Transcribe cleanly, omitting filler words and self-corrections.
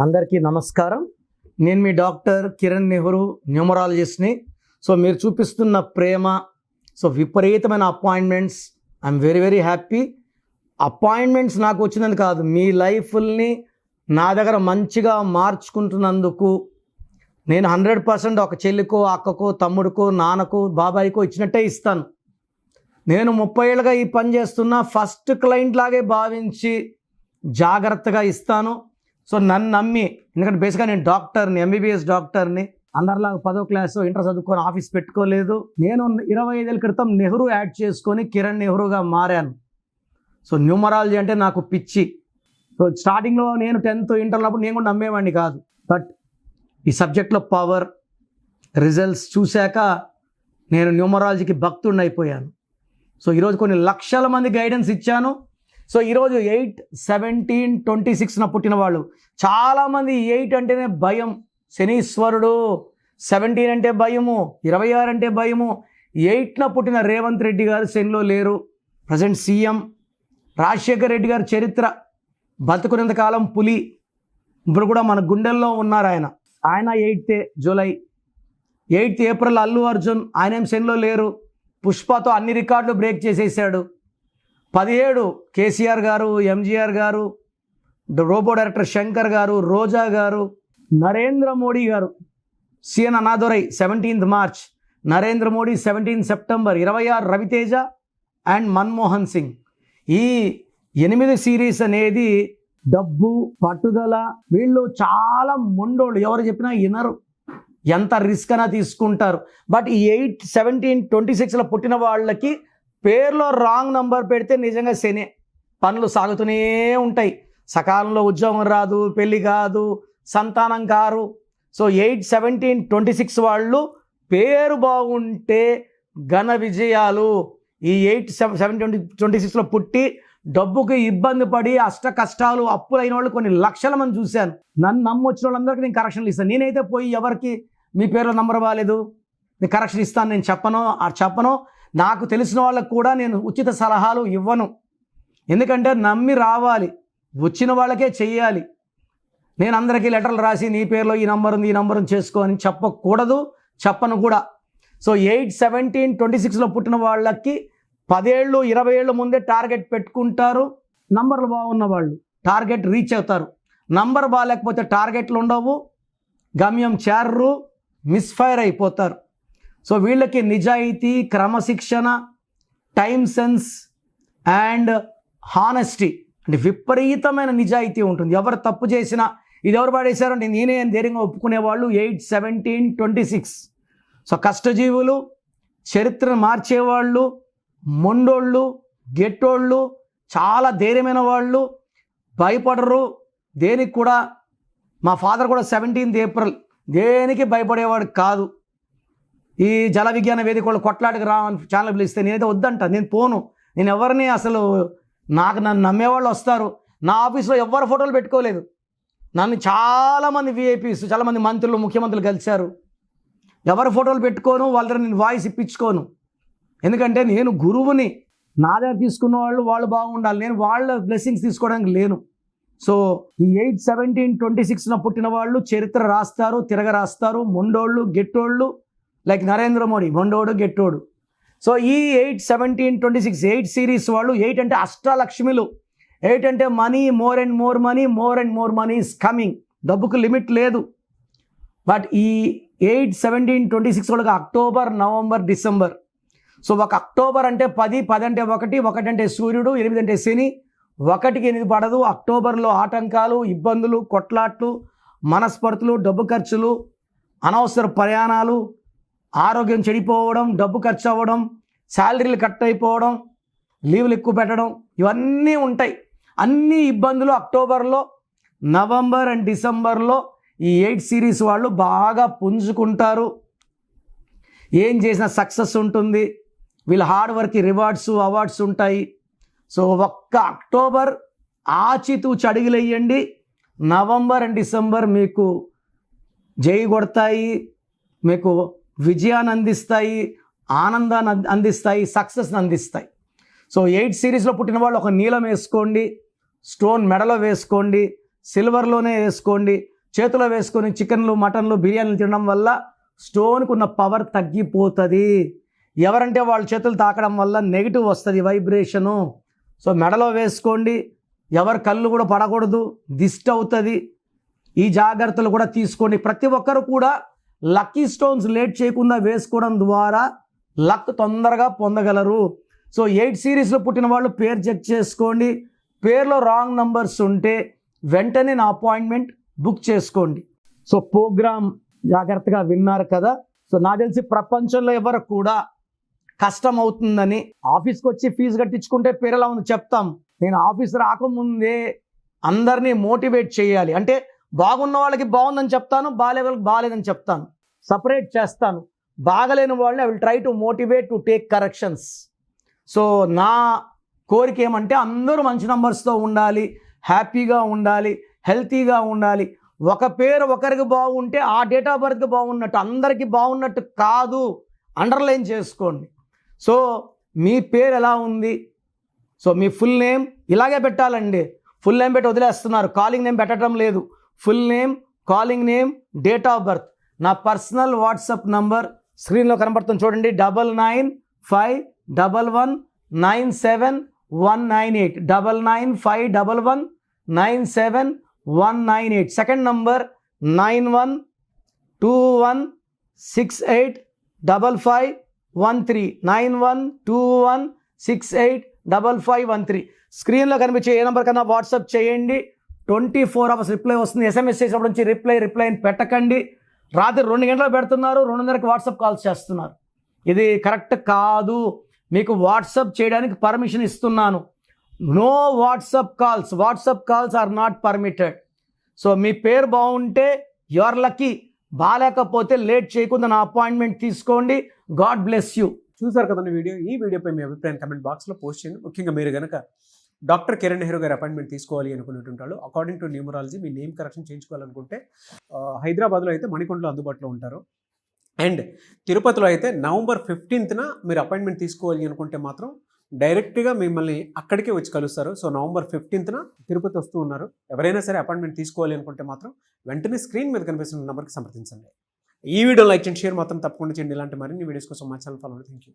అందరికీ నమస్కారం. నేను మీ డాక్టర్ కిరణ్ నెహ్రూ, న్యూమరాలజిస్ట్ని. సో మీరు చూపిస్తున్న ప్రేమ, సో విపరీతమైన appointments, I'm very very happy. Appointments నాకు వచ్చినది కాదు, మీ లైఫ్ని నా దగ్గర మంచిగా మార్చుకుంటున్నందుకు నేను 100% ఒక చెల్లికో, అక్కకో, తమ్ముడికో, నాన్నకో, బాబాయికో ఇచ్చినట్టే ఇస్తాను. నేను 30 ఏళ్ళుగా ఈ పని చేస్తున్నా, ఫస్ట్ క్లయింట్ లాగే భావించి జాగ్రత్తగా ఇస్తాను. సో నన్ను నమ్మి, ఎందుకంటే బేసిక్గా నేను డాక్టర్ని, ఎంబీబీఎస్ డాక్టర్ని. అందరిలాగా 10వ క్లాసు ఇంటర్ చదువుకొని ఆఫీస్ పెట్టుకోలేదు. నేను 25 ఏళ్ళ క్రితం నెహ్రూ యాడ్ చేసుకొని కిరణ్ నెహ్రూగా మారాను. సో న్యూమరాలజీ అంటే నాకు పిచ్చి. సో స్టార్టింగ్లో నేను 10th ఇంటర్ ఉన్నప్పుడు నేను కూడా నమ్మేవాడిని కాదు. బట్ ఈ సబ్జెక్ట్లో పవర్, రిజల్ట్స్ చూశాక నేను న్యూమరాలజీకి భక్తుడిని అయిపోయాను. సో ఈరోజు కొన్ని లక్షల మంది గైడెన్స్ ఇచ్చాను. సో ఈరోజు 8, 17, 26న పుట్టిన వాళ్ళు చాలామంది 8 అంటేనే భయం, శనీశ్వరుడు. 17 అంటే భయము, 26 అంటే భయము. 8న పుట్టిన రేవంత్ రెడ్డి గారు శనిలో లేరు, ప్రజెంట్ సీఎం. రాజశేఖర్ రెడ్డి గారి చరిత్ర, బతుకున్నంత కాలం పులి, ఇప్పుడు కూడా మన గుండెల్లో ఉన్నారు ఆయన 8th July. 8th April Allu Arjun, ఆయన ఏం శనిలో లేరు, పుష్పతో అన్ని రికార్డులు బ్రేక్ చేసేసాడు. 17 కేసీఆర్ గారు, ఎంజీఆర్ గారు, రోబో డైరెక్టర్ శంకర్ గారు, రోజా గారు, నరేంద్ర మోడీ గారు, CN Annadurai 17th March, Narendra Modi 17 September, 26 Raviteja and Manmohan Singh. ఈ 8 సిరీస్ అనేది డబ్బు, పట్టుదల, వీళ్ళు చాలా మొండోళ్ళు, ఎవరు చెప్పినా వినరు, ఎంత రిస్క్ అయినా తీసుకుంటారు. బట్ ఈ 8, 17, 26లో పుట్టిన వాళ్ళకి పేర్లో రాంగ్ నంబర్ పెడితే నిజంగా శనే, పనులు సాగుతూనే ఉంటాయి. సకాలంలో ఉద్యోగం రాదు, పెళ్ళి కాదు, సంతానం కారు. సో 8, 17, 26 వాళ్ళు పేరు బాగుంటే ఘన విజయాలు. ఈ 8, 17, 26లో పుట్టి డబ్బుకి ఇబ్బంది పడి అష్ట కష్టాలు, అప్పులైన వాళ్ళు కొన్ని లక్షల మంది చూశాను. నన్ను నమ్మొచ్చిన వాళ్ళందరికీ నేను కరెక్షన్లు ఇస్తాను. నేనైతే పోయి ఎవరికి మీ పేరులో నంబర్ బాగాలేదు నేను కరెక్షన్ ఇస్తాను నేను చెప్పను. నాకు తెలిసిన వాళ్ళకు కూడా నేను ఉచిత సలహాలు ఇవ్వను. ఎందుకంటే నమ్మి రావాలి, వచ్చిన వాళ్ళకే చెయ్యాలి. నేను అందరికీ లెటర్లు రాసి నీ పేరులో ఈ నంబర్ ఉంది, ఈ నంబర్ ఉంది చేసుకో అని చెప్పకూడదు, చెప్పను కూడా. సో 8, 17, 26లో పుట్టిన వాళ్ళకి 10 ఏళ్ళు, 20 ఏళ్ళు ముందే టార్గెట్ పెట్టుకుంటారు. నంబర్లు బాగున్న వాళ్ళు టార్గెట్ రీచ్ అవుతారు. నంబర్ బాగాలేకపోతే టార్గెట్లు ఉండవు, గమ్యం చేరరు, మిస్ఫైర్ అయిపోతారు. సో వీళ్ళకి నిజాయితీ, క్రమశిక్షణ, టైం సెన్స్ అండ్ హానెస్టీ అంటే విపరీతమైన నిజాయితీ ఉంటుంది. ఎవరు తప్పు చేసినా ఇది ఎవరు పాడేశారంటే నేనే అని ధైర్యంగా ఒప్పుకునేవాళ్ళు 8, 17, 26. సో కష్టజీవులు, చరిత్రను మార్చేవాళ్ళు, మొండోళ్ళు, గెట్టోళ్ళు, చాలా ధైర్యమైన వాళ్ళు, భయపడరు దేనికి కూడా. మా ఫాదర్ కూడా 17th ఏప్రిల్ దేనికి భయపడేవాడు కాదు. ఈ జల విజ్ఞాన వేదిక వాళ్ళు కొట్లాటకు రావని ఛానల్ పిలిస్తే నేనైతే వద్దంట, నేను పోను. నేను ఎవరిని అసలు, నన్ను నమ్మేవాళ్ళు వస్తారు. నా ఆఫీస్లో ఎవరు ఫోటోలు పెట్టుకోలేదు. నన్ను చాలామంది విఐపీస్, చాలామంది మంత్రులు, ముఖ్యమంత్రులు కలిశారు. ఎవరు ఫోటోలు పెట్టుకోను, వాళ్ళ దగ్గర నేను వాయిస్ ఇప్పించుకోను. ఎందుకంటే నేను గురువుని, నా దగ్గర తీసుకున్న వాళ్ళు బాగుండాలి, నేను వాళ్ళ బ్లెస్సింగ్స్ తీసుకోవడానికి లేను. సో ఈ 8, 17, 26న పుట్టిన వాళ్ళు చరిత్ర రాస్తారు, తిరగ రాస్తారు. మొండోళ్ళు, గెట్టోళ్ళు, లైక్ నరేంద్ర మోడీ మొండోడు, గెట్టోడు. సో ఈ 8, 17, 26 8 సిరీస్ వాళ్ళు, 8 అంటే అష్టలక్ష్మిలు. 8 అంటే money, more and more money, more and more money is coming. డబ్బుకు లిమిట్ లేదు. బట్ ఈ 8, 17, 26 వాళ్ళకి అక్టోబర్, నవంబర్, డిసెంబర్. సో ఒక అక్టోబర్ అంటే 10, 10 అంటే 1, 1 అంటే సూర్యుడు, 8 అంటే శని. 1కి 8 పడదు. అక్టోబర్లో ఆటంకాలు, ఇబ్బందులు, కొట్లాట్లు, మనస్పర్ధలు, డబ్బు ఖర్చులు, అనవసర ప్రయాణాలు, ఆరోగ్యం చెడిపోవడం, డబ్బు ఖర్చు అవ్వడం, శాలరీలు కట్ అయిపోవడం, లీవులు ఎక్కువ పెట్టడం, ఇవన్నీ ఉంటాయి. అన్ని ఇబ్బందులు అక్టోబర్లో, నవంబర్ అండ్ డిసెంబర్లో ఈ 8 సిరీస్ వాళ్ళు బాగా పుంజుకుంటారు. ఏం చేసినా సక్సెస్ ఉంటుంది. వీళ్ళ హార్డ్ వర్క్కి రివార్డ్స్, అవార్డ్స్ ఉంటాయి. సో ఒక్క అక్టోబర్ ఆచితూచి అడుగులేయండి. నవంబర్ అండ్ డిసెంబర్ మీకు జై కొడతాయి, మీకు విజయాన్ని అందిస్తాయి, ఆనందాన్ని అందిస్తాయి, సక్సెస్ని అందిస్తాయి. సో 8 సిరీస్లో పుట్టిన వాళ్ళు ఒక నీలం వేసుకోండి, స్టోన్ మెడలో వేసుకోండి. సిల్వర్లోనే వేసుకోండి. చేతిలో వేసుకొని చికెన్లు, మటన్లు, బిర్యానీలు తినడం వల్ల స్టోన్కి ఉన్న పవర్ తగ్గిపోతుంది. ఎవరంటే వాళ్ళ చేతులు తాకడం వల్ల నెగిటివ్ వస్తుంది, వైబ్రేషను. సో మెడలో వేసుకోండి. ఎవరి కళ్ళు కూడా పడకూడదు, దిష్టి అవుతుంది. ఈ జాగ్రత్తలు కూడా తీసుకోండి. ప్రతి ఒక్కరు కూడా లక్కీ స్టోన్స్ లేట్ చేయకుండా వేసుకోవడం ద్వారా లక్ తొందరగా పొందగలరు. సో 8 సిరీస్లో పుట్టిన వాళ్ళు పేరు చెక్ చేసుకోండి. పేరులో రాంగ్ నంబర్స్ ఉంటే వెంటనే నా అపాయింట్మెంట్ బుక్ చేసుకోండి. సో ప్రోగ్రామ్ జాగ్రత్తగా విన్నారు కదా. సో నాకు తెలిసి ప్రపంచంలో ఎవరు కూడా కష్టం అవుతుందని ఆఫీస్కి వచ్చి ఫీజు కట్టించుకుంటే పేరు ఎలా ఉంది చెప్తాం. నేను ఆఫీస్ రాకముందే అందరినీ మోటివేట్ చేయాలి. అంటే బాగున్న వాళ్ళకి బాగుందని చెప్తాను, బాగాలే వాళ్ళకి బాగాలేదని చెప్తాను, సపరేట్ చేస్తాను. బాగలేని వాళ్ళని I will try to motivate to take corrections. So నా కోరిక ఏమంటే అందరూ మంచి నంబర్స్తో ఉండాలి, హ్యాపీగా ఉండాలి, హెల్తీగా ఉండాలి. ఒక పేరు ఒకరికి బాగుంటే ఆ డేట్ ఆఫ్ బర్త్కి బాగున్నట్టు, అందరికీ బాగున్నట్టు కాదు. అండర్లైన్ చేసుకోండి. సో మీ పేరు ఎలా ఉంది, సో మీ ఫుల్ నేమ్ ఇలాగే పెట్టాలండి. ఫుల్ నేమ్ పెట్టి వదిలేస్తున్నారు, కాలింగ్ నేమ్ పెట్టడం లేదు. Full name, calling name, date of birth. నా పర్సనల్ వాట్సాప్ నంబర్ స్క్రీన్లో కనబడుతుంది చూడండి, 9951197198, 9951197198. Second number 9121685513, 9121685513. స్క్రీన్లో కనిపించే ఏ నెంబర్ కన్నా వాట్సాప్ చేయండి. 24 అవర్స్ రిప్లై వస్తుంది. SMS చేసినప్పుడు నుంచి రిప్లై పెట్టకండి. రాత్రి 2 గంటలకు పెడుతున్నారు, 2:30కి వాట్సాప్ కాల్స్ చేస్తున్నారు. ఇది కరెక్ట్ కాదు. మీకు వాట్సాప్ చేయడానికి పర్మిషన్ ఇస్తున్నాను. No WhatsApp calls. WhatsApp calls are not permitted. So మీ పేరు బాగుంటే యు ఆర్ లక్కీ, బాగాలేకపోతే లేట్ చేయకుండా నా అపాయింట్మెంట్ తీసుకోండి. God bless you. చూసారు కదండి వీడియో. ఈ వీడియోపై మీ అభిప్రాయం కమెంట్ బాక్స్లో పోస్ట్ చేయండి. ముఖ్యంగా మీరు కనుక డాక్టర్ కిరణ్ నెహ్రూ గారి అపాయింట్మెంట్ తీసుకోవాలి అనుకునేటుంటారు. అకార్డింగ్ టు న్యూమరాలజీ మీ నేమ్ కరెక్షన్ చేయించుకోవాలనుకుంటే హైదరాబాద్లో అయితే మణికొండలో అందుబాటులో ఉంటారు. అండ్ తిరుపతిలో అయితే నవంబర్ 15న మీరు అపాయింట్మెంట్ తీసుకోవాలి అనుకుంటే మాత్రం డైరెక్ట్గా మిమ్మల్ని అక్కడికే వచ్చి కలుస్తారు. సో నవంబర్ 15న తిరుపతి వస్తూ ఉన్నారు. ఎవరైనా సరే అపాయింట్మెంట్ తీసుకోవాలి అనుకుంటే మాత్రం వెంటనే స్క్రీన్ మీద కనిపిస్తున్న నెంబర్కి సంప్రదించండి. ఈ వీడియో లైక్ చేయండి, షేర్ మాత్రం తప్పకుండా చేయండి. ఇలాంటి మరిన్ని వీడియోస్ కోసం మా ఛానల్ ఫాలో అవ్వండి. Thank you.